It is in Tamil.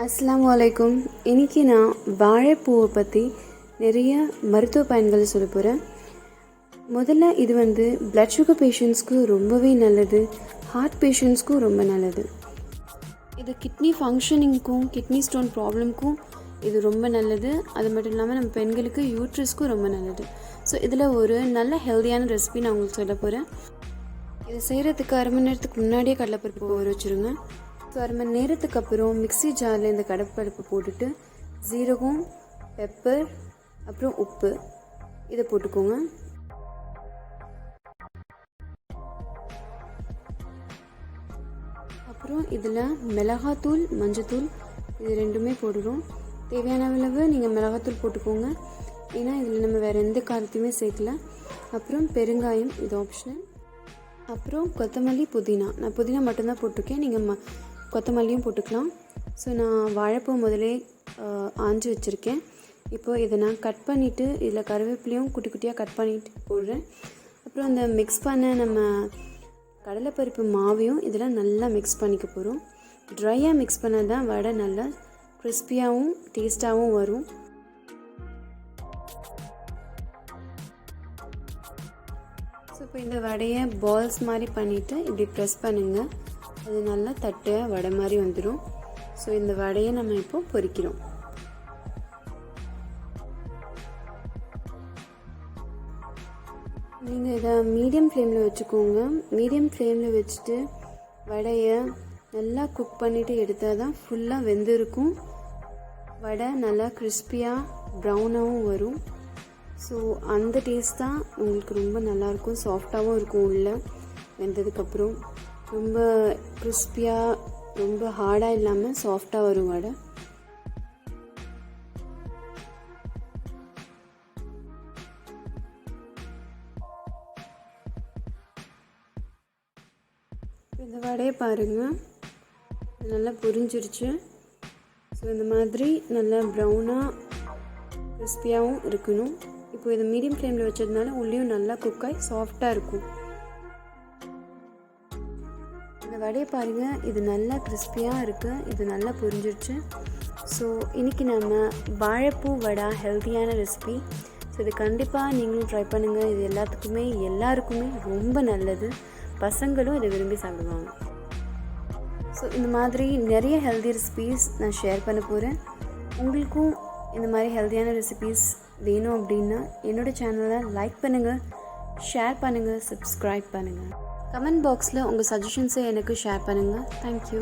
அஸ்ஸலாமு அலைக்கும். இன்றைக்கி நான் வாழைப்பூவை பற்றி நிறைய மருத்துவ பயன்களை சொல்ல போகிறேன். முதல்ல இது பிளட் சுகர் பேஷண்ட்ஸ்க்கு ரொம்பவே நல்லது, ஹார்ட் பேஷண்ட்ஸ்க்கும் ரொம்ப நல்லது. இது கிட்னி ஃபங்க்ஷனிங்க்கும் கிட்னி ஸ்டோன் ப்ராப்ளம்க்கும் இது ரொம்ப நல்லது. அது மட்டும் இல்லாமல் நம்ம பெண்களுக்கு யூட்ரஸ்க்கும் ரொம்ப நல்லது. ஸோ இதில் ஒரு நல்ல ஹெல்த்தியான ரெசிபி நான் உங்களுக்கு சொல்ல போகிறேன். இதை செய்கிறதுக்கு 1/2 மணி நேரத்துக்கு முன்னாடியே கடலைப்பருப்பு ஊற வச்சுருங்க. ஸோ 1/2 மணி நேரத்துக்கு அப்புறம் மிக்ஸி ஜாரில் இந்த கடலைப்பருப்பு போட்டுட்டு ஜீரகம், பெப்பர், அப்புறம் உப்பு இதை போட்டுக்கோங்க. அப்புறம் இதில் மிளகாத்தூள், மஞ்சத்தூள் இது ரெண்டுமே போடுறோம். தேவையான அளவு நீங்கள் மிளகாத்தூள் போட்டுக்கோங்க, ஏன்னா இதில் நம்ம வேறு எந்த காரத்தையுமே சேர்க்கல. அப்புறம் பெருங்காயம், இது ஆப்ஷனல். அப்புறம் கொத்தமல்லி, புதினா. நான் புதினா மட்டும்தான் போட்டிருக்கேன், நீங்கள் கொத்தமல்லியும் போட்டுக்கலாம். ஸோ நான் வாழைப்பூ முதலே ஆஞ்சு வச்சுருக்கேன். இப்போது இதை நான் கட் பண்ணிவிட்டு இதில் கருவேப்பிலையும் குட்டி குட்டியாக கட் பண்ணிவிட்டு போடுறேன். அப்புறம் அந்த மிக்ஸ் பண்ண நம்ம கடலைப்பருப்பு மாவையும் இதில் நல்லா மிக்ஸ் பண்ணிக்க போகிறோம். ட்ரையாக மிக்ஸ் பண்ணால் தான் வடை நல்லா கிறிஸ்பியாகவும் டேஸ்ட்டாகவும் வரும். ஸோ இப்போ இந்த வடையை பால்ஸ் மாதிரி பண்ணிவிட்டு இப்படி ப்ரெஸ் பண்ணுங்கள். அது நல்லா தட்டையாக வடை மாதிரி வந்துடும். ஸோ இந்த வடையை நம்ம இப்போ பொரிக்கிறோம். நீங்கள் இதை மீடியம் ஃப்ளேமில் வச்சுக்கோங்க. மீடியம் ஃப்ளேமில் வச்சுட்டு வடையை நல்லா குக் பண்ணிவிட்டு எடுத்தால் தான் ஃபுல்லாக வெந்திருக்கும். வடை நல்லா கிறிஸ்பியாக ப்ரௌனாகவும் வரும். ஸோ அந்த டேஸ்ட் தான் உங்களுக்கு ரொம்ப நல்லாயிருக்கும். சாஃப்டாகவும் இருக்கும், உள்ளே வெந்ததுக்கப்புறம் ரொம்ப கிறிஸ்பியாக, ரொம்ப ஹார்டாக இல்லாமல் சாஃப்டாக வரும் வடை. இந்த வடையை பாருங்கள், நல்லா பொரிஞ்சிருச்சு. ஸோ இந்த மாதிரி நல்லா ப்ரௌனாக கிறிஸ்பியாகவும் இருக்கணும். இப்போ இதை மீடியம் ஃப்ளேமில் வச்சதுனால உள்ளேயும் நல்லா குக்காய் சாஃப்டாக இருக்கும். இந்த வடையை பாருங்கள், இது நல்லா கிறிஸ்பியாக இருக்குது, இது நல்லா பொரிஞ்சிருச்சு. ஸோ இன்றைக்கி நம்ம வாழைப்பூ வடை ஹெல்த்தியான ரெசிபி. ஸோ இது கண்டிப்பாக நீங்களும் ட்ரை பண்ணுங்கள். இது எல்லாருக்குமே ரொம்ப நல்லது. பசங்களும் இதை விரும்பி சாப்பிடுவாங்க. ஸோ இந்த மாதிரி நிறைய ஹெல்த்தி ரெசிபீஸ் நான் ஷேர் பண்ண போகிறேன். உங்களுக்கும் இந்த மாதிரி ஹெல்த்தியான ரெசிபீஸ் வேணும் அப்படின்னா என்னோடய சேனலை லைக் பண்ணுங்கள், ஷேர் பண்ணுங்கள், சப்ஸ்கிரைப் பண்ணுங்கள். கமெண்ட் பாக்ஸில் உங்கள் சஜஷன்ஸை எனக்கு ஷேர் பண்ணுங்கள். தேங்க்யூ.